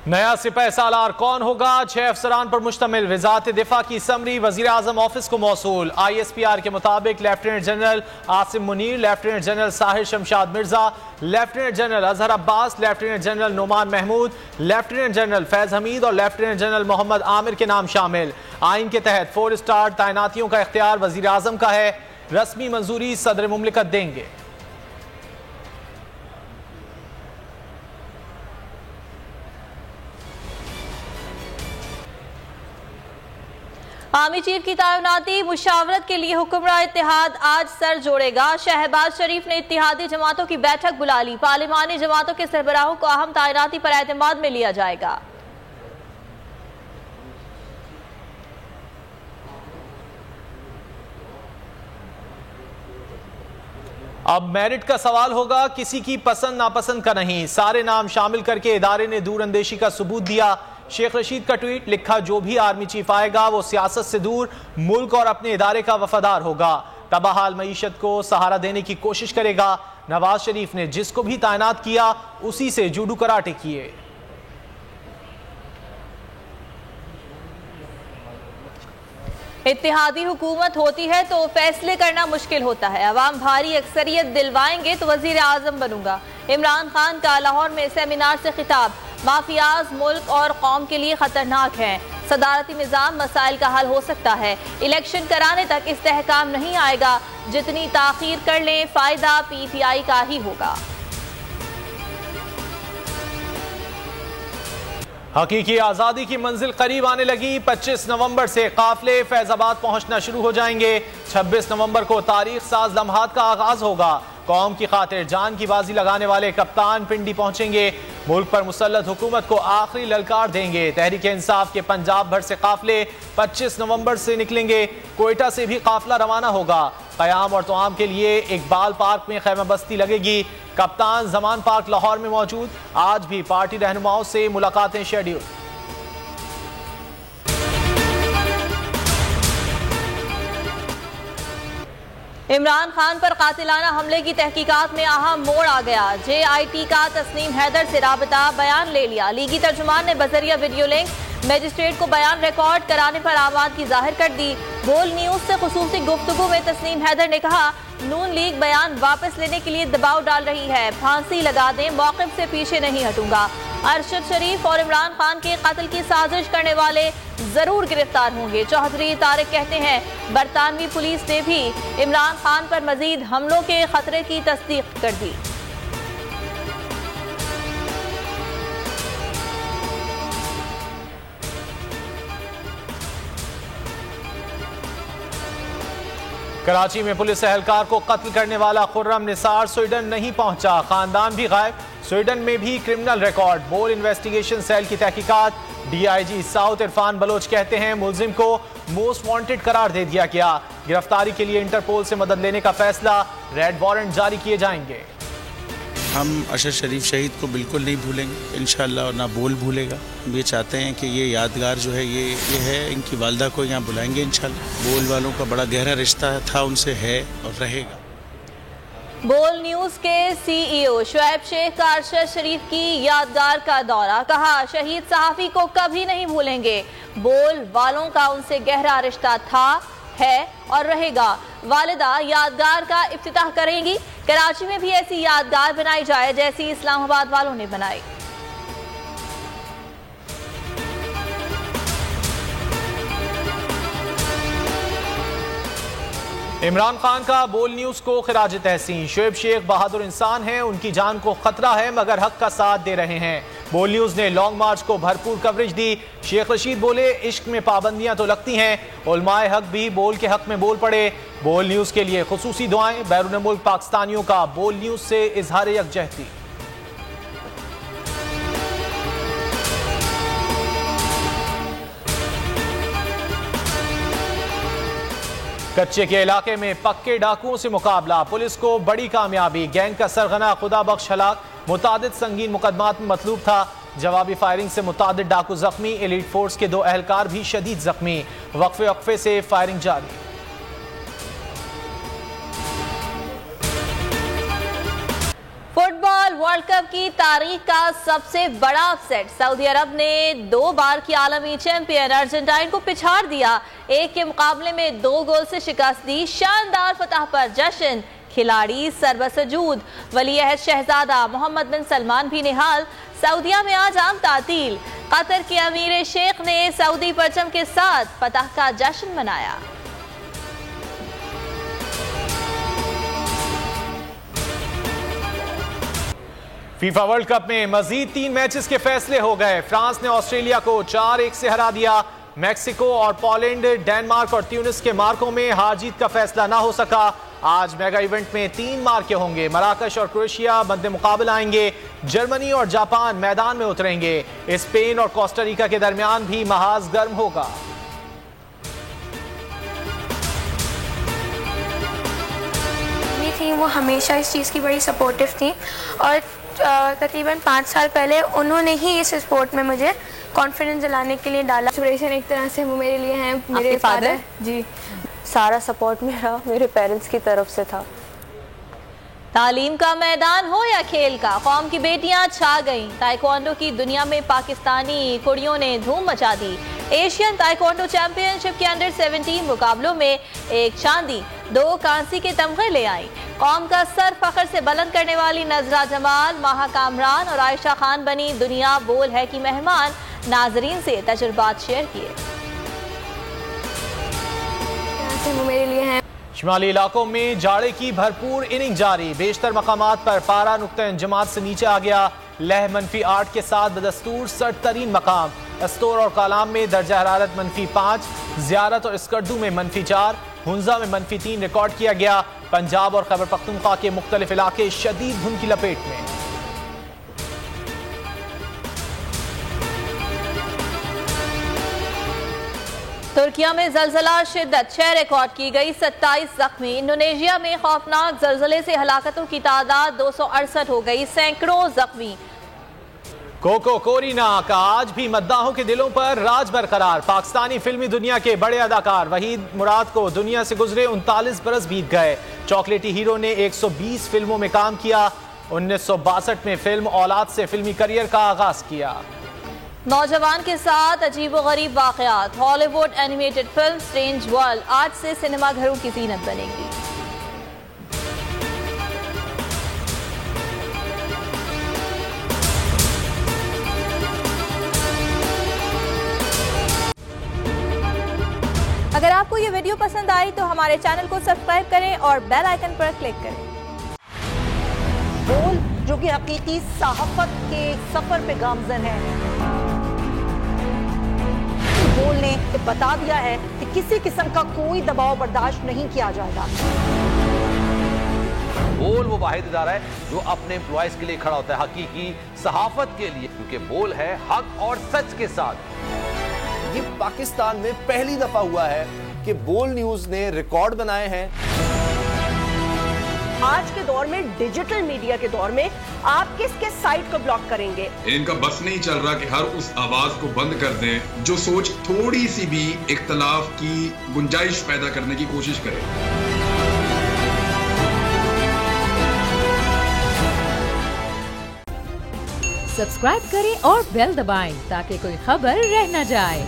नया सिपह सालार कौन होगा? 6 अफसरान पर मुश्तमिल वजारत दिफा की समरी वजीर आजम ऑफिस को मौसूल। ISPR के मुताबिक lieutenant general Asim Munir, lieutenant general Sahir Shamshad Mirza, lieutenant general Azhar Abbas, lieutenant general Nauman Mahmood, lieutenant general Faiz Hamid और लेफ्टिनेंट जनरल मोहम्मद आमिर के नाम शामिल। आइन के तहत 4 स्टार तैनातियों का इख्तियार वजीर आजम का है। रस्मी मंजूरी सदर मुमलिकत देंगे। आर्मी चीफ की तैनाती मुशावरत के लिए हुक्मरान इत्तेहाद आज सर जोड़ेगा। शहबाज शरीफ ने इत्तेहादी जमातों की बैठक बुला ली। पार्लिमानी जमातों के सरबराहों को अहम तैनाती पर एतमाद में लिया जाएगा। अब मेरिट का सवाल होगा, किसी की पसंद नापसंद का नहीं। सारे नाम शामिल करके इदारे ने दूरअंदेशी का सबूत दिया। शेख रशीद का ट्वीट लिखा, जो भी आर्मी चीफ आएगा वो सियासत से दूर मुल्क और अपने इदारे का वफादार होगा, तबाहाल मईशत को सहारा देने की कोशिश करेगा। नवाज शरीफ ने जिसको भी तैनात किया उसी से जूडू कराटे किए। इत्तेहादी हुकूमत होती है तो फैसले करना मुश्किल होता है। अवाम भारी अक्सरियत दिलवाएंगे तो वजीर आजम बनूंगा। इमरान खान का लाहौर में सेमिनार से खिताब। माफियाज मुल्क और कौम के लिए खतरनाक हैं। सदारती निज़ाम मसाइल का हल हो सकता है। इलेक्शन कराने तक इस्तेहकाम नहीं आएगा। जितनी ताखीर कर लें फायदा PTI का ही होगा। हकीकी आज़ादी की मंजिल करीब आने लगी। 25 नवंबर से काफिले फैजाबाद पहुंचना शुरू हो जाएंगे। 26 नवंबर को तारीख साज लम्हात का आगाज होगा। कौम की खातिर जान की बाजी लगाने वाले कप्तान पिंडी पहुंचेंगे। मुल्क पर मुसल्लत हुकूमत को आखिरी ललकार देंगे। तहरीक इंसाफ के पंजाब भर से काफिले 25 नवंबर से निकलेंगे। कोयटा से भी काफिला रवाना होगा। क़याम और तोआम के लिए इकबाल पार्क में खैमा बस्ती लगेगी। कप्तान जमान पार्क लाहौर में मौजूद। आज भी पार्टी रहनुमाओं से मुलाकातें शेड्यूल। इमरान खान पर कातिलाना हमले की तहकीकात में अहम मोड़ आ गया। JIT का तस्नीम हैदर से राबता, बयान ले लिया। लीगी तर्जुमान ने बजरिया वीडियो लिंक मजिस्ट्रेट को बयान रिकॉर्ड कराने पर आमादगी जाहिर कर दी। बोल न्यूज से खुसूसी गुफ्तगू में तस्नीम हैदर ने कहा, नून लीग बयान वापस लेने के लिए दबाव डाल रही है। फांसी लगा दें, मौक़िफ़ से पीछे नहीं हटूंगा। अरशद शरीफ और इमरान खान के कत्ल की साजिश करने वाले जरूर गिरफ्तार होंगे। चौधरी तारिक कहते हैं, बरतानवी पुलिस ने भी इमरान खान पर मजीद हमलों के खतरे की तस्दीक कर दी। कराची में पुलिस एहलकार को कत्ल करने वाला खुर्रम निसार स्वीडन नहीं पहुंचा। खानदान भी गायब। स्वीडन में भी क्रिमिनल रिकॉर्ड। बोल इन्वेस्टिगेशन सेल की तहकीकात। DIG साउथ इरफान बलोच कहते हैं, मुलजिम को मोस्ट वांटेड करार दे दिया गया। गिरफ्तारी के लिए इंटरपोल से मदद लेने का फैसला। रेड वारंट जारी किए जाएंगे। हम अरशद शरीफ शहीद को बिल्कुल नहीं भूलेंगे इंशाअल्लाह, और ना बोल भूलेगा। हम ये चाहते हैं कि ये यादगार जो है ये है, इनकी वालदा को यहाँ बुलाएंगे इंशाअल्लाह। बोल वालों का बड़ा गहरा रिश्ता था उनसे, है और रहेगा। बोल न्यूज के CEO शुएब शेख का अरशद शरीफ की यादगार का दौरा। कहा, शहीद सहाफ़ी को कभी नहीं भूलेंगे। बोल वालों का उनसे गहरा रिश्ता था, है और रहेगा। वालिदा यादगार का इफ्तिताह करेंगी। कराची में भी ऐसी यादगार बनाई जाए जैसी इस्लामाबाद वालों ने बनाई। इमरान खान का बोल न्यूज को खिराज तहसीन। शुएब शेख बहादुर इंसान हैं, उनकी जान को खतरा है मगर हक का साथ दे रहे हैं। बोल न्यूज ने लॉन्ग मार्च को भरपूर कवरेज दी। शेख रशीद बोले, इश्क में पाबंदियां तो लगती हैं, उलमाए हक भी बोल के हक में बोल पड़े। बोल न्यूज के लिए खुसूसी दुआएं। बैरून मुल्क पाकिस्तानियों का बोल न्यूज से इजहार यकजहती। कच्चे के इलाके में पक्के डाकुओं से मुकाबला। पुलिस को बड़ी कामयाबी। गैंग का सरगना खुदा बख्श हलाक। मुतादिद संगीन मुकदमात में मतलूब था। जवाबी फायरिंग से मुतादिद डाकू जख्मी। एलीट फोर्स के 2 एहलकार भी शदीद जख्मी। वक्फे से फायरिंग जारी। फुटबॉल वर्ल्ड कप की तारीख का सबसे बड़ा अपसेट। सऊदी अरब ने 2 बार की आलमी चैंपियन अर्जेंटाइन को पिछाड़ दिया। 1 के मुकाबले में 2 गोल से शिकस्त दी। शानदार फतह पर जश्न, खिलाड़ी सरबसजूद। वली-अहद शहजादा मोहम्मद बिन सलमान भी निहाल। सऊदिया में आज आम तातील। कतर के अमीर शेख ने सऊदी परचम के साथ फतह का जश्न मनाया। फीफा वर्ल्ड कप में मजीद 3 मैचेस के फैसले हो गए। फ्रांस ने ऑस्ट्रेलिया को 4-1 से हरा दिया। मैक्सिको और पोलैंड, डेनमार्क और ट्यूनिस के मार्कों में हार जीत का फैसला ना हो सका। आज मेगा इवेंट में 3 मार्के होंगे। मराकश और क्रोएशिया मद्दे मुकाबला आएंगे। जर्मनी और जापान मैदान में उतरेंगे। स्पेन और कोस्टारिका के दरमियान भी महाज गर्म होगा। वो हमेशा इस चीज़ की बड़ी सपोर्टिव थी और तकरीबन 5 साल पहले उन्होंने ही इस स्पोर्ट में मुझे कॉन्फिडेंस दिलाने के लिए डाला। इंस्पिरेशन एक तरह से वो मेरे लिए हैं। मेरे फादर जी, सारा सपोर्ट मेरे पेरेंट्स की तरफ से था। तालीम का मैदान हो या खेल का, कौम की बेटियां छा गईं। ताइक्वांडो की दुनिया में पाकिस्तानी कुड़ियों ने धूम मचा दी। एशियन ताइक्वांडो चैंपियनशिप के अंडर 17 मुकाबलों में 1 चांदी 2 कांसी के तमगे ले आई। कौम का सर फख्र से बुलंद करने वाली नजरा जमाल, माहा कामरान और आयशा खान बनी दुनिया बोल है कि मेहमान। नाजरीन से तजुर्बात शेयर किए। वो मेरे लिए हैं। शिमाली इलाकों में जाड़े की भरपूर इनिंग जारी। बेशतर मकामात पर पारा नुक्ता इंजमात से नीचे आ गया। लह -8 के साथ बदस्तूर 60 मकाम। अस्तोर और कालाम में दर्जा हरारत -5, ज़ियारत और स्कर्दू में -4, हुंजा में -3 रिकॉर्ड किया गया। पंजाब और खैबर पख्तूनख्वा के मुख्तलिफ इलाके शदीद धुंध की लपेट में। तुर्किया में जलजला शिद्दत 6 रिकॉर्ड की गई, 27 जख्मी। इंडोनेशिया में खौफनाक जलजले से हलाकतों की तादाद 268 हो गई, सैकड़ों जख्मी। कोको कोरिना का आज भी मद्दाहों के दिलों पर राज बरकरार। पाकिस्तानी फिल्मी दुनिया के बड़े अदाकार वहीद मुराद को दुनिया से गुजरे 39 बरस बीत गए। चॉकलेटी हीरो ने 120 फिल्मों में काम किया। 1962 में फिल्म औलाद से फिल्मी करियर का आगाज किया। नौजवान के साथ अजीब व गरीब वाकयात। Hollywood animated film Strange World आज से सिनेमा घरों की जीनत बनेगी। अगर आपको ये वीडियो पसंद आई तो हमारे चैनल को सब्सक्राइब करें और बेल आइकन पर क्लिक करें। बोल जो कि हकीकी सहाफत के सफर पे गामजन है। बोल ने बता दिया है कि किसी किस्म का कोई दबाव बर्दाश्त नहीं किया जाएगा। बोल वो वाहिद इदारा है जो अपने एम्प्लॉयज के लिए खड़ा होता है, हकीकी सहाफत के लिए, क्योंकि बोल है हक और सच के साथ। ये पाकिस्तान में पहली दफा हुआ है कि बोल न्यूज ने रिकॉर्ड बनाए हैं। आज के दौर में, डिजिटल मीडिया के दौर में, आप किसके साइट को ब्लॉक करेंगे? इनका बस नहीं चल रहा कि हर उस आवाज को बंद कर दें जो सोच थोड़ी सी भी इख्तलाफ की गुंजाइश पैदा करने की कोशिश करे। सब्सक्राइब करें और बेल दबाएं ताकि कोई खबर रह न जाए।